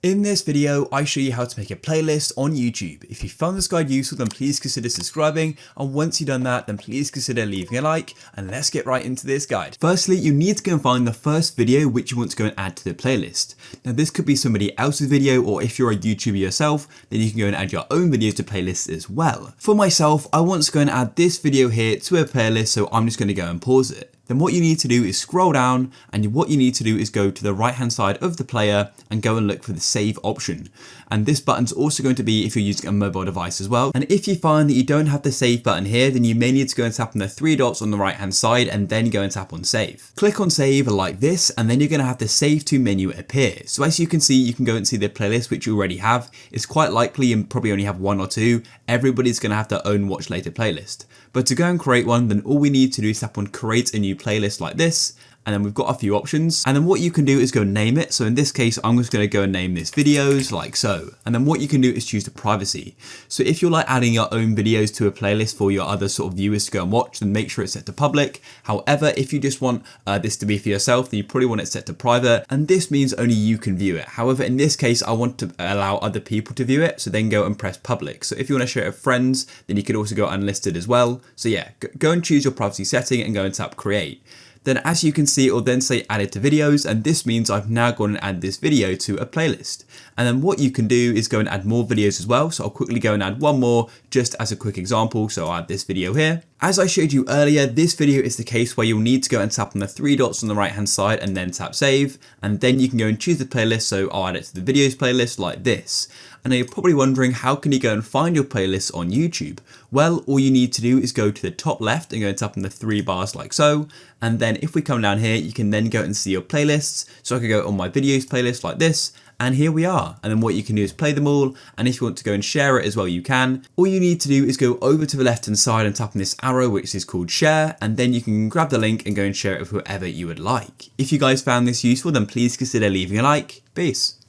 In this video, I show you how to make a playlist on YouTube. If you found this guide useful, then please consider subscribing. And once you've done that, then please consider leaving a like, and let's get right into this guide. Firstly, you need to go and find the first video which you want to go and add to the playlist. Now this could be somebody else's video, or if you're a YouTuber yourself, then you can go and add your own videos to playlists as well. For myself, I want to go and add this video here to a playlist, so I'm just going to go and pause it. Then what you need to do is scroll down, and what you need to do is go to the right hand side of the player and go and look for the save option. And this button's also going to be if you're using a mobile device as well. And if you find that you don't have the save button here, then you may need to go and tap on the three dots on the right hand side and then go and tap on save. Click on save like this, and then you're going to have the save to menu appear. So as you can see, you can go and see the playlist which you already have. It's quite likely you probably only have one or two. Everybody's going to have their own watch later playlist. But to go and create one, then all we need to do is tap on create a new playlist like this, and then we've got a few options. And then what you can do is go name it. So in this case, I'm just going to go and name this videos like so. And then what you can do is choose the privacy. So if you're like adding your own videos to a playlist for your other sort of viewers to go and watch, then make sure it's set to public. However, if you just want this to be for yourself, then you probably want it set to private. And this means only you can view it. However, in this case, I want to allow other people to view it. So then go and press public. So if you want to share it with friends, then you could also go unlisted as well. So yeah, go and choose your privacy setting and go and tap create. Then as you can see, it will then say added to videos, and this means I've now gone and add this video to a playlist. And then what you can do is go and add more videos as well. So I'll quickly go and add one more just as a quick example. So I'll add this video here. As I showed you earlier, this video is the case where you'll need to go and tap on the three dots on the right hand side and then tap save. And then you can go and choose the playlist. So I'll add it to the videos playlist like this. And now you're probably wondering, how can you go and find your playlists on YouTube? Well, all you need to do is go to the top left and go and tap on the three bars like so. And then if we come down here, you can then go and see your playlists. So I could go on my videos playlist like this. And here we are. And then what you can do is play them all. And if you want to go and share it as well, you can. All you need to do is go over to the left hand side and tap on this arrow, which is called share. And then you can grab the link and go and share it with whoever you would like. If you guys found this useful, then please consider leaving a like. Peace.